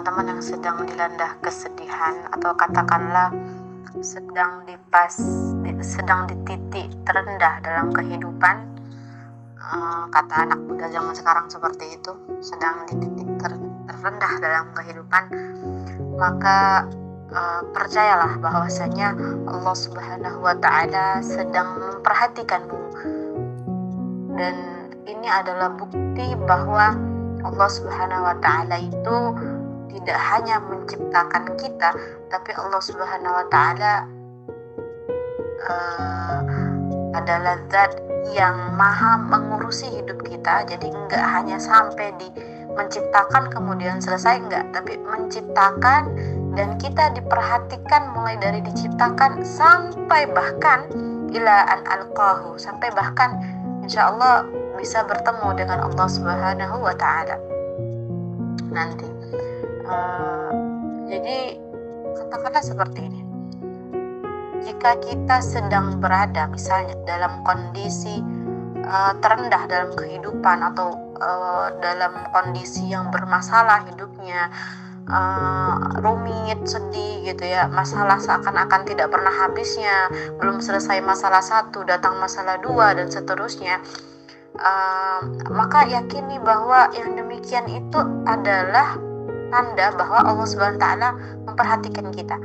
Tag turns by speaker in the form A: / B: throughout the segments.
A: teman-teman yang sedang dilanda kesedihan atau katakanlah sedang di titik terendah dalam kehidupan, kata anak muda zaman sekarang seperti itu, sedang di titik terendah dalam kehidupan, maka percayalah bahwasanya Allah Subhanahu wa Ta'ala sedang memperhatikanmu, dan ini adalah bukti bahwa Allah Subhanahu wa Ta'ala itu tidak hanya menciptakan kita, tapi Allah Subhanahu wa Ta'ala adalah zat yang maha mengurusi hidup kita. Jadi enggak hanya sampai di menciptakan kemudian selesai, enggak, tapi menciptakan dan kita diperhatikan mulai dari diciptakan sampai bahkan ila an alqahu, sampai bahkan insyaallah bisa bertemu dengan Allah Subhanahu wa Ta'ala nanti. Jadi katakanlah seperti ini, jika kita sedang berada misalnya dalam kondisi terendah dalam kehidupan atau dalam kondisi yang bermasalah hidupnya, rumit, sedih gitu ya, masalah seakan-akan tidak pernah habisnya, belum selesai masalah satu datang masalah dua dan seterusnya, maka yakini bahwa yang demikian itu adalah tanda bahwa Allah Subhanahu wa Ta'ala memperhatikan kita.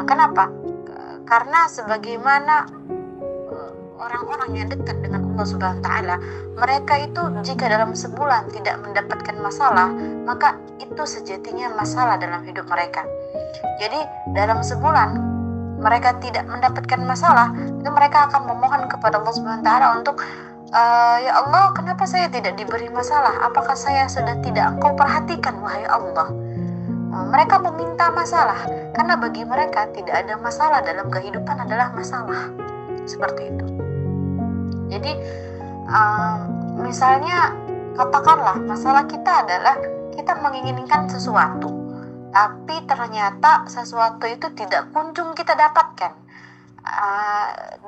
A: Kenapa? Karena sebagaimana orang-orang yang dekat dengan Allah Subhanahu wa Ta'ala, mereka itu jika dalam sebulan tidak mendapatkan masalah, maka itu sejatinya masalah dalam hidup mereka. Jadi dalam sebulan mereka tidak mendapatkan masalah, itu mereka akan memohon kepada Allah Subhanahu wa Ta'ala untuk ya Allah, kenapa saya tidak diberi masalah? Apakah saya sudah tidak Engkau perhatikan, wahai Allah? Mereka meminta masalah karena bagi mereka tidak ada masalah dalam kehidupan adalah masalah, seperti itu. Jadi misalnya katakanlah masalah kita adalah kita menginginkan sesuatu, tapi ternyata sesuatu itu tidak kunjung kita dapatkan,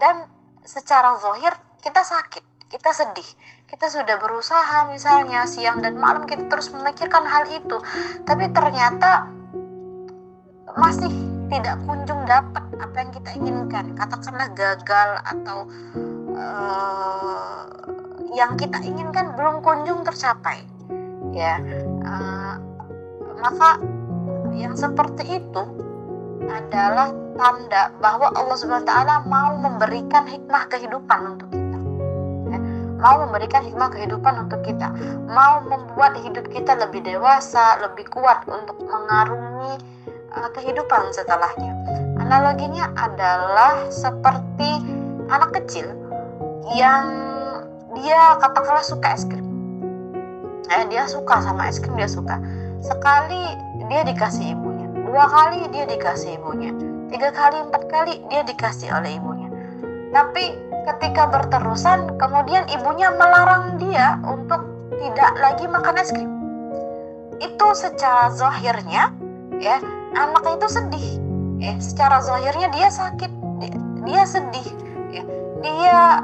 A: dan secara zahir kita sakit, kita sedih, kita sudah berusaha misalnya siang dan malam, kita terus memikirkan hal itu, tapi ternyata masih tidak kunjung dapat apa yang kita inginkan, katakanlah gagal atau yang kita inginkan belum kunjung tercapai, ya, maka yang seperti itu adalah tanda bahwa Allah Subhanahu wa Ta'ala mau memberikan hikmah kehidupan untuk kita, ya, mau memberikan hikmah kehidupan untuk kita, mau membuat hidup kita lebih dewasa, lebih kuat untuk mengarungi kehidupan setelahnya. Analoginya adalah seperti anak kecil yang dia katakanlah suka es krim, dia suka sama es krim, dia suka sekali dia dikasih ibunya, dua kali dia dikasih ibunya, tiga kali, empat kali dia dikasih oleh ibunya, tapi ketika berterusan kemudian ibunya melarang dia untuk tidak lagi makan es krim, itu secara zahirnya ya anak itu sedih, secara zahirnya dia sakit, dia sedih, dia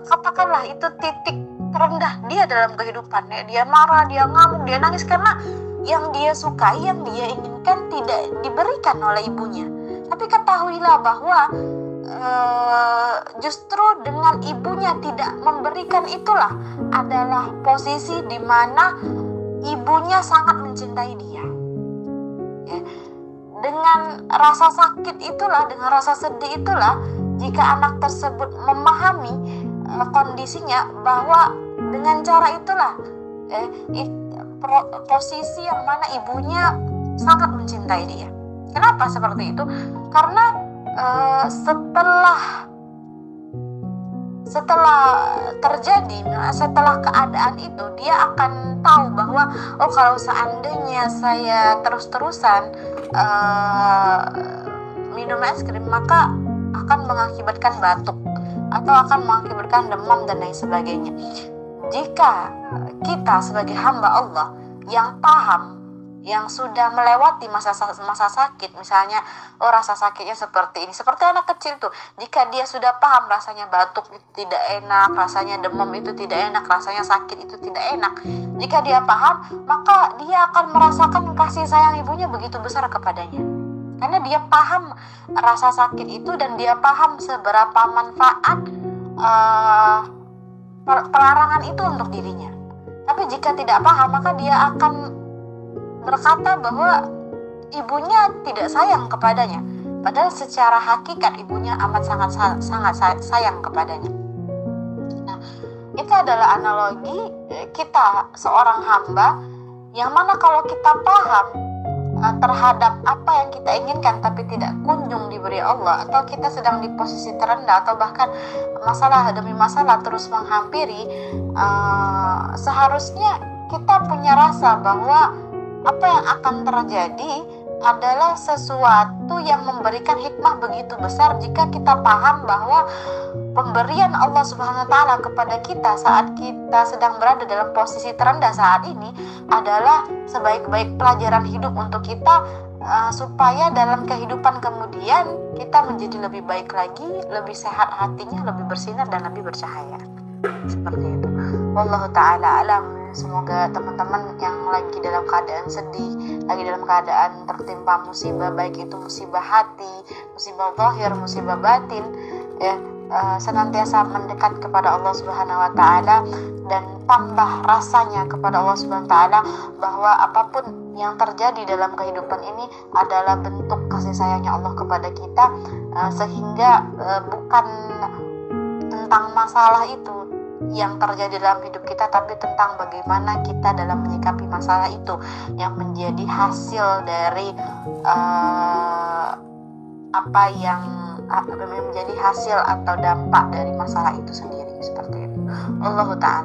A: katakanlah itu titik terendah dia dalam kehidupannya, dia marah, dia ngamuk, dia nangis karena yang dia sukai, yang dia inginkan tidak diberikan oleh ibunya. Tapi ketahuilah bahwa justru dengan ibunya tidak memberikan itulah adalah posisi di mana ibunya sangat mencintai dia. Dengan rasa sakit itulah, dengan rasa sedih itulah, jika anak tersebut memahami kondisinya bahwa dengan cara itulah posisi yang mana ibunya sangat mencintai dia. Kenapa seperti itu? Karena setelah terjadi, setelah keadaan itu, dia akan tahu bahwa oh, kalau seandainya saya terus-terusan minum es krim, maka akan mengakibatkan batuk atau akan mengakibatkan demam dan lain sebagainya. Jika kita sebagai hamba Allah yang paham yang sudah melewati masa sakit, misalnya rasa sakitnya seperti ini, seperti anak kecil tuh, jika dia sudah paham rasanya batuk itu tidak enak, rasanya demam itu tidak enak, rasanya sakit itu tidak enak, jika dia paham, maka dia akan merasakan kasih sayang ibunya begitu besar kepadanya, karena dia paham rasa sakit itu dan dia paham seberapa manfaat pelarangan itu untuk dirinya. Tapi jika tidak paham, maka dia akan berkata bahwa ibunya tidak sayang kepadanya, padahal secara hakikat ibunya amat sangat sayang kepadanya. Nah, itu adalah analogi kita seorang hamba, yang mana kalau kita paham terhadap apa yang kita inginkan tapi tidak kunjung diberi Allah, atau kita sedang di posisi terendah, atau bahkan masalah demi masalah terus menghampiri, seharusnya kita punya rasa bahwa apa yang akan terjadi adalah sesuatu yang memberikan hikmah begitu besar jika kita paham bahwa pemberian Allah Subhanahu wa taala kepada kita saat kita sedang berada dalam posisi terendah saat ini adalah sebaik-baik pelajaran hidup untuk kita, supaya dalam kehidupan kemudian kita menjadi lebih baik lagi, lebih sehat hatinya, lebih bersinar dan lebih bercahaya. Seperti itu. Wallahu taala alam. Semoga teman-teman yang lagi dalam keadaan sedih, lagi dalam keadaan tertimpa musibah, baik itu musibah hati, musibah zahir, musibah batin, ya, senantiasa mendekat kepada Allah Subhanahu wa taala dan tambah rasanya kepada Allah Subhanahu wa taala bahwa apapun yang terjadi dalam kehidupan ini adalah bentuk kasih sayangnya Allah kepada kita, sehingga bukan tentang masalah itu yang terjadi dalam hidup kita, tapi tentang bagaimana kita dalam menyikapi masalah itu yang menjadi hasil dari apa yang menjadi hasil atau dampak dari masalah itu sendiri. Seperti itu. Allahu ta'ala.